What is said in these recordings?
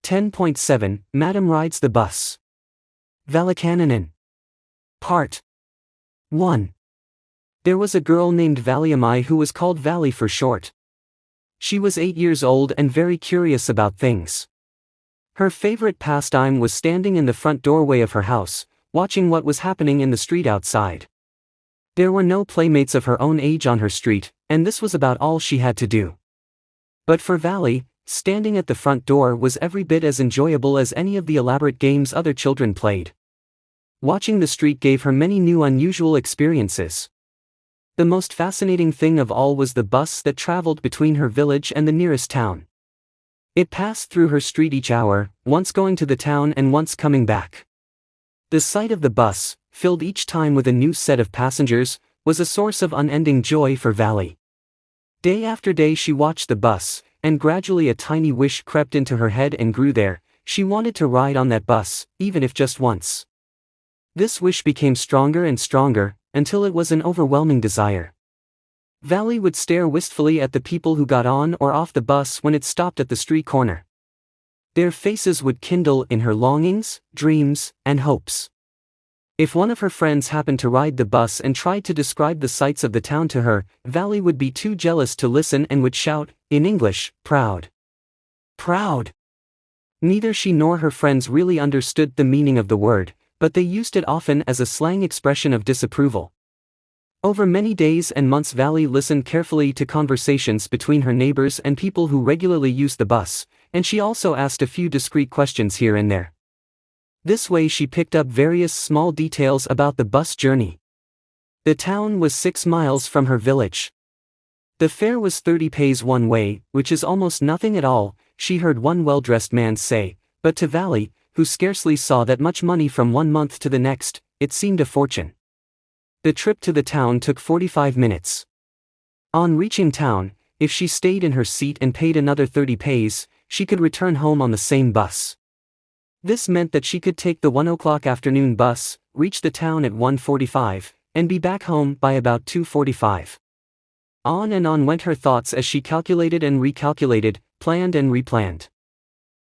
10.7 Madam Rides the Bus. Vallikannan. Part 1. There was a girl named Valli who was called Valli for short. She was 8 years old and very curious about things. Her favorite pastime was standing in the front doorway of her house, watching what was happening in the street outside. There were no playmates of her own age on her street, and this was about all she had to do. But for Valli, standing at the front door was every bit as enjoyable as any of the elaborate games other children played. Watching the street gave her many new unusual experiences. The most fascinating thing of all was the bus that traveled between her village and the nearest town. It passed through her street each hour, once going to the town and once coming back. The sight of the bus, filled each time with a new set of passengers, was a source of unending joy for Valli. Day after day she watched the bus, and gradually a tiny wish crept into her head and grew there. She wanted to ride on that bus, even if just once. This wish became stronger and stronger, until it was an overwhelming desire. Valli would stare wistfully at the people who got on or off the bus when it stopped at the street corner. Their faces would kindle in her longings, dreams, and hopes. If one of her friends happened to ride the bus and tried to describe the sights of the town to her, Valli would be too jealous to listen and would shout, in English, "Proud! Proud!" Neither she nor her friends really understood the meaning of the word, but they used it often as a slang expression of disapproval. Over many days and months Valli listened carefully to conversations between her neighbors and people who regularly used the bus, and she also asked a few discreet questions here and there. This way she picked up various small details about the bus journey. The town was 6 miles from her village. The fare was 30 paise one way, which is almost nothing at all, she heard one well-dressed man say, but to Valli, who scarcely saw that much money from one month to the next, it seemed a fortune. The trip to the town took 45 minutes. On reaching town, if she stayed in her seat and paid another 30 paise, she could return home on the same bus. This meant that she could take the 1 o'clock afternoon bus, reach the town at 1:45, and be back home by about 2:45. On and on went her thoughts as she calculated and recalculated, planned and replanned.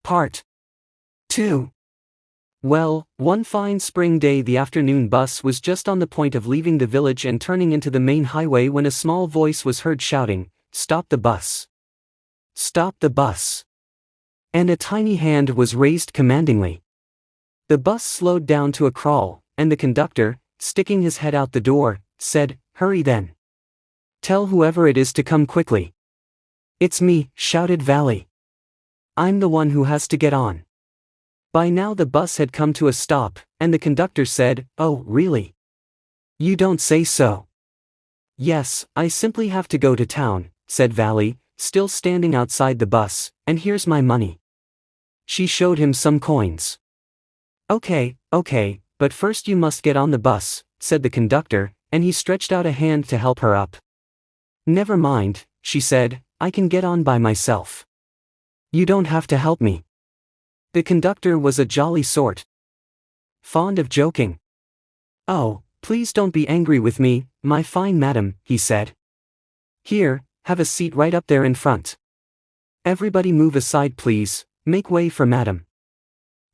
Part 2. Well, one fine spring day the afternoon bus was just on the point of leaving the village and turning into the main highway when a small voice was heard shouting, "Stop the bus! Stop the bus!" And a tiny hand was raised commandingly. The bus slowed down to a crawl, and the conductor, sticking his head out the door, said, "Hurry then. Tell whoever it is to come quickly." "It's me," shouted Valli. "I'm the one who has to get on." By now the bus had come to a stop, and the conductor said, "Oh, really? You don't say so." "Yes, I simply have to go to town," said Valli, still standing outside the bus, "and here's my money." She showed him some coins. Okay, but first you must get on the bus," said the conductor, and he stretched out a hand to help her up. "Never mind," she said, "I can get on by myself. You don't have to help me." The conductor was a jolly sort. Fond of joking. "Oh, please don't be angry with me, my fine madam," he said. "Here, have a seat right up there in front. Everybody move aside please, make way for madam."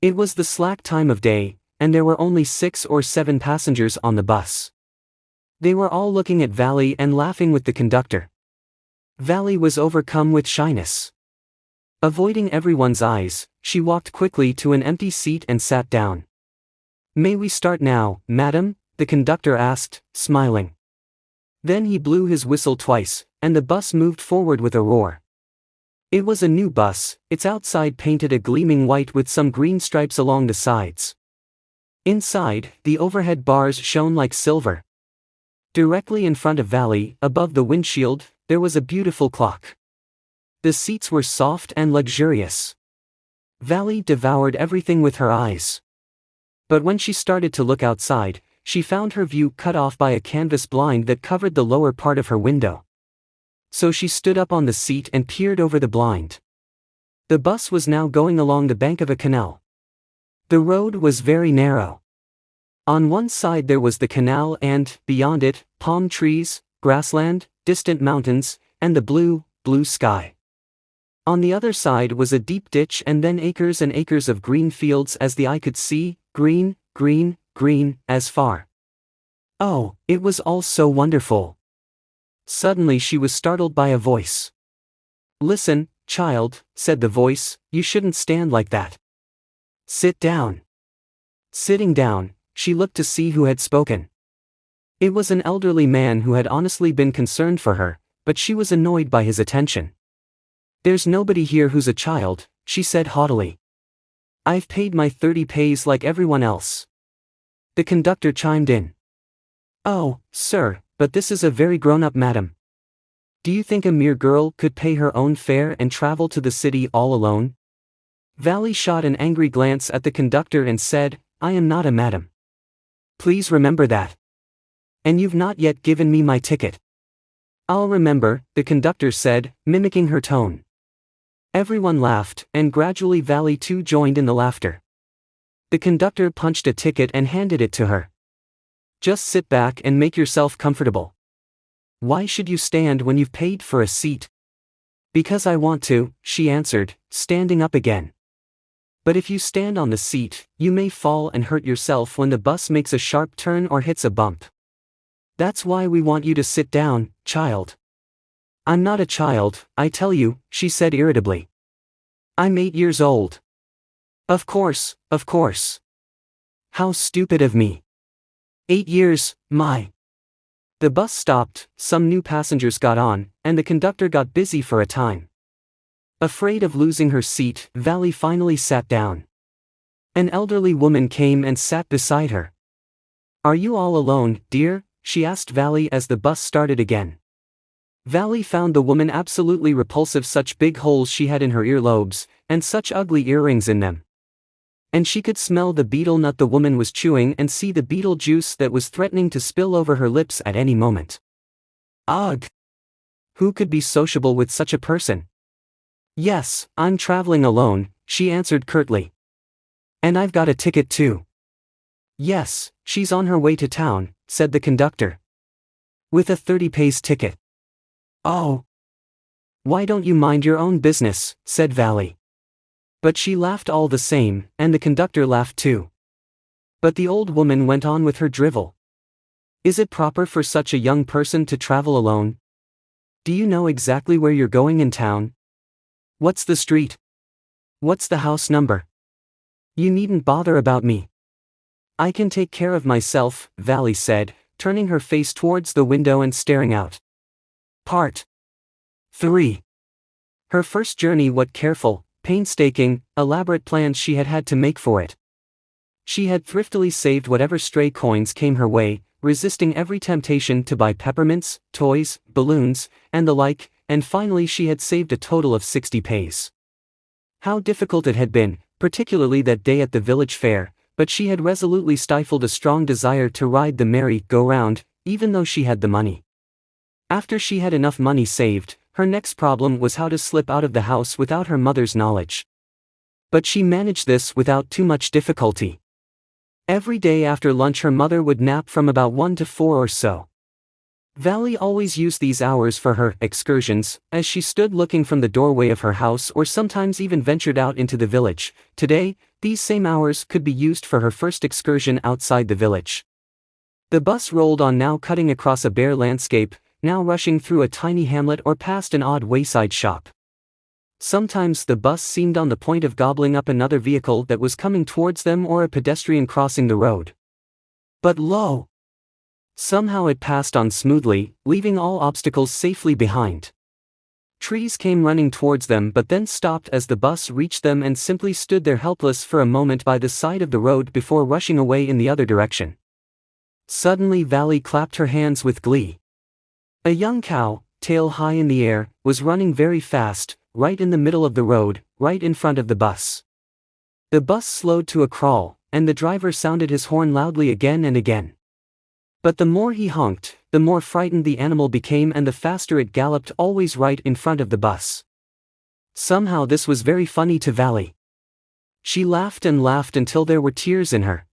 It was the slack time of day, and there were only 6 or 7 passengers on the bus. They were all looking at Valli and laughing with the conductor. Valli was overcome with shyness. Avoiding everyone's eyes, she walked quickly to an empty seat and sat down. "May we start now, madam?" the conductor asked, smiling. Then he blew his whistle twice, and the bus moved forward with a roar. It was a new bus, its outside painted a gleaming white with some green stripes along the sides. Inside, the overhead bars shone like silver. Directly in front of Valli, above the windshield, there was a beautiful clock. The seats were soft and luxurious. Valli devoured everything with her eyes. But when she started to look outside, she found her view cut off by a canvas blind that covered the lower part of her window. So she stood up on the seat and peered over the blind. The bus was now going along the bank of a canal. The road was very narrow. On one side there was the canal and, beyond it, palm trees, grassland, distant mountains, and the blue, blue sky. On the other side was a deep ditch and then acres and acres of green fields as the eye could see, green, green, green, as far. Oh, it was all so wonderful. Suddenly she was startled by a voice. "Listen, child," said the voice, "you shouldn't stand like that. Sit down." Sitting down, she looked to see who had spoken. It was an elderly man who had honestly been concerned for her, but she was annoyed by his attention. "There's nobody here who's a child," she said haughtily. "I've paid my 30 pays like everyone else." The conductor chimed in. "Oh, sir, but this is a very grown-up madam. Do you think a mere girl could pay her own fare and travel to the city all alone?" Valli shot an angry glance at the conductor and said, "I am not a madam. Please remember that. And you've not yet given me my ticket." "I'll remember," the conductor said, mimicking her tone. Everyone laughed, and gradually Valli too joined in the laughter. The conductor punched a ticket and handed it to her. "Just sit back and make yourself comfortable." "Why should you stand when you've paid for a seat?" "Because I want to," she answered, standing up again. "But if you stand on the seat, you may fall and hurt yourself when the bus makes a sharp turn or hits a bump. That's why we want you to sit down, child." "I'm not a child, I tell you," she said irritably. "I'm 8 years old." Of course, of course. How stupid of me. 8 years, my." The bus stopped, some new passengers got on, and the conductor got busy for a time. Afraid of losing her seat, Valli finally sat down. An elderly woman came and sat beside her. "Are you all alone, dear?" she asked Valli as the bus started again. Valli found the woman absolutely repulsive, such big holes she had in her earlobes, and such ugly earrings in them. And she could smell the betel nut the woman was chewing and see the betel juice that was threatening to spill over her lips at any moment. Ugh! Who could be sociable with such a person? "Yes, I'm traveling alone," she answered curtly. "And I've got a ticket too." "Yes, she's on her way to town," said the conductor. "With a 30 paise ticket." "Oh. Why don't you mind your own business," said Valli. But she laughed all the same, and the conductor laughed too. But the old woman went on with her drivel. "Is it proper for such a young person to travel alone? Do you know exactly where you're going in town? What's the street? What's the house number? You needn't bother about me. I can take care of myself," Valli said, turning her face towards the window and staring out. Part 3. Her first journey. What careful, painstaking, elaborate plans she had had to make for it. She had thriftily saved whatever stray coins came her way, resisting every temptation to buy peppermints, toys, balloons, and the like, and finally she had saved a total of 60 paise. How difficult it had been, particularly that day at the village fair, but she had resolutely stifled a strong desire to ride the merry-go-round, even though she had the money. After she had enough money saved, her next problem was how to slip out of the house without her mother's knowledge. But she managed this without too much difficulty. Every day after lunch her mother would nap from about 1 to 4 or so. Valli always used these hours for her excursions, as she stood looking from the doorway of her house or sometimes even ventured out into the village. Today, these same hours could be used for her first excursion outside the village. The bus rolled on, now cutting across a bare landscape, now rushing through a tiny hamlet or past an odd wayside shop. Sometimes the bus seemed on the point of gobbling up another vehicle that was coming towards them or a pedestrian crossing the road. But lo! Somehow it passed on smoothly, leaving all obstacles safely behind. Trees came running towards them but then stopped as the bus reached them and simply stood there helpless for a moment by the side of the road before rushing away in the other direction. Suddenly Valli clapped her hands with glee. A young cow, tail high in the air, was running very fast, right in the middle of the road, right in front of the bus. The bus slowed to a crawl, and the driver sounded his horn loudly again and again. But the more he honked, the more frightened the animal became and the faster it galloped, always right in front of the bus. Somehow this was very funny to Valli. She laughed and laughed until there were tears in her.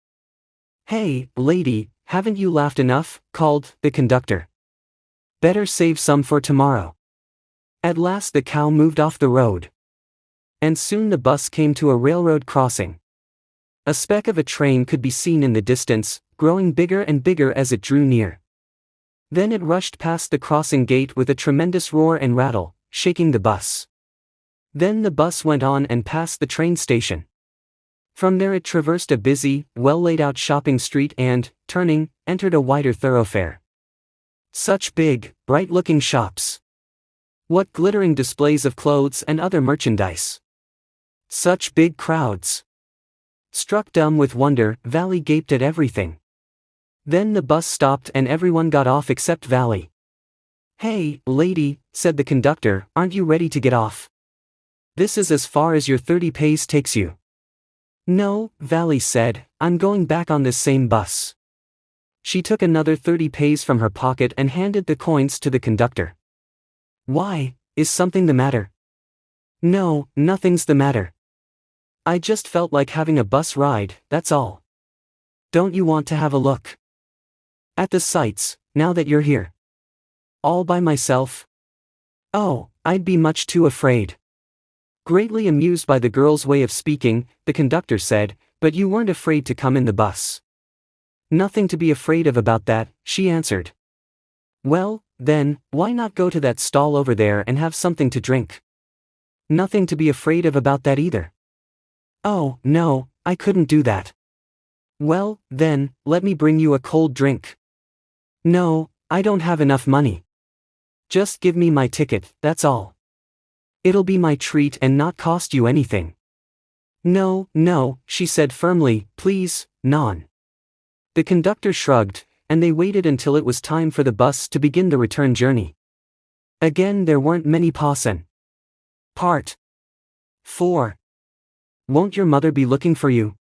"Hey, lady, haven't you laughed enough?" called the conductor. "Better save some for tomorrow." At last the cow moved off the road. And soon the bus came to a railroad crossing. A speck of a train could be seen in the distance, growing bigger and bigger as it drew near. Then it rushed past the crossing gate with a tremendous roar and rattle, shaking the bus. Then the bus went on and passed the train station. From there it traversed a busy, well-laid-out shopping street and, turning, entered a wider thoroughfare. Such big, bright-looking shops. What glittering displays of clothes and other merchandise. Such big crowds. Struck dumb with wonder, Valli gaped at everything. Then the bus stopped and everyone got off except Valli. "Hey, lady," said the conductor, "aren't you ready to get off? This is as far as your 30 pace takes you." "No," Valli said, "I'm going back on this same bus." She took another 30 pace from her pocket and handed the coins to the conductor. "Why, is something the matter?" "No, nothing's the matter. I just felt like having a bus ride, that's all. Don't you want to have a look at the sights, now that you're here? All by myself?" "Oh, I'd be much too afraid." Greatly amused by the girl's way of speaking, the conductor said, "But you weren't afraid to come in the bus." "Nothing to be afraid of about that," she answered. "Well, then, why not go to that stall over there and have something to drink?" "Nothing to be afraid of about that either." "Oh, no, I couldn't do that." "Well, then, let me bring you a cold drink." "No, I don't have enough money. Just give me my ticket, that's all. It'll be my treat and not cost you anything." "No, no," she said firmly, "please, non." The conductor shrugged, and they waited until it was time for the bus to begin the return journey. Again there weren't many passen. Part 4. "Won't your mother be looking for you?"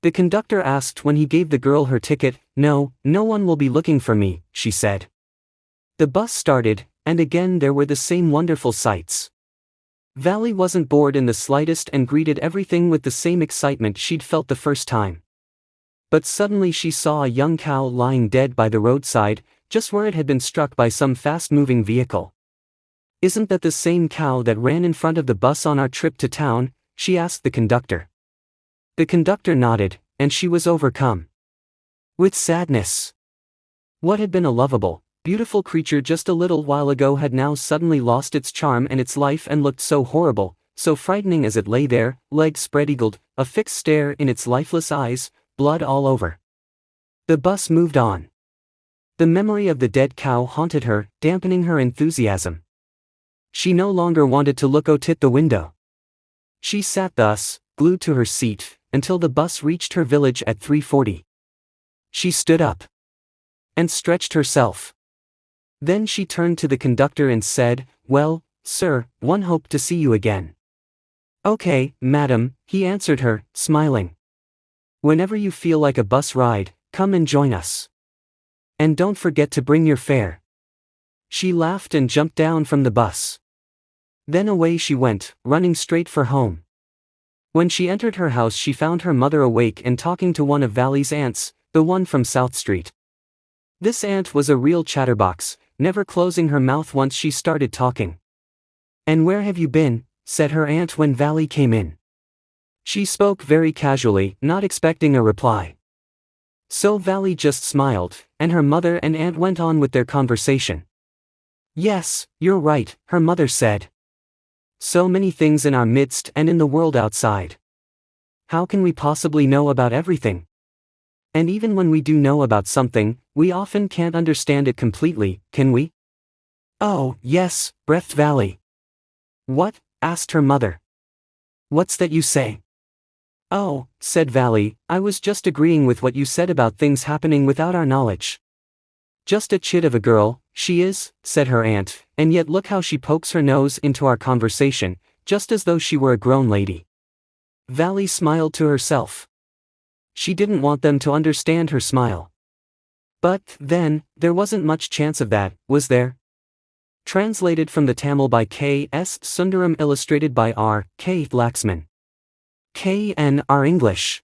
the conductor asked when he gave the girl her ticket. "No, no one will be looking for me," she said. The bus started, and again there were the same wonderful sights. Valli wasn't bored in the slightest and greeted everything with the same excitement she'd felt the first time. But suddenly she saw a young cow lying dead by the roadside, just where it had been struck by some fast-moving vehicle. "Isn't that the same cow that ran in front of the bus on our trip to town?" she asked the conductor. The conductor nodded, and she was overcome with sadness. What had been a lovable, beautiful creature just a little while ago had now suddenly lost its charm and its life and looked so horrible, so frightening as it lay there, legs spread-eagled, a fixed stare in its lifeless eyes, blood all over. The bus moved on. The memory of the dead cow haunted her, dampening her enthusiasm. She no longer wanted to look out the window. She sat thus, glued to her seat, until the bus reached her village at 3:40. She stood up and stretched herself. Then she turned to the conductor and said, "Well, sir, one hope to see you again." "Okay, madam," he answered her, smiling. "Whenever you feel like a bus ride, come and join us. And don't forget to bring your fare." She laughed and jumped down from the bus. Then away she went, running straight for home. When she entered her house she found her mother awake and talking to one of Valli's aunts, the one from South Street. This aunt was a real chatterbox, never closing her mouth once she started talking. "And where have you been?" said her aunt when Valli came in. She spoke very casually, not expecting a reply. So Valli just smiled, and her mother and aunt went on with their conversation. "Yes, you're right," her mother said. "So many things in our midst and in the world outside. How can we possibly know about everything? And even when we do know about something, we often can't understand it completely, can we?" "Oh, yes," breathed Valli. "What?" asked her mother. "What's that you say?" "Oh," said Valli, "I was just agreeing with what you said about things happening without our knowledge. Just a chit of a girl, she is," said her aunt, "and yet look how she pokes her nose into our conversation, just as though she were a grown lady." Valli smiled to herself. She didn't want them to understand her smile. But, then, there wasn't much chance of that, was there? Translated from the Tamil by K.S. Sundaram, illustrated by R. K. Laxman. K.N. English.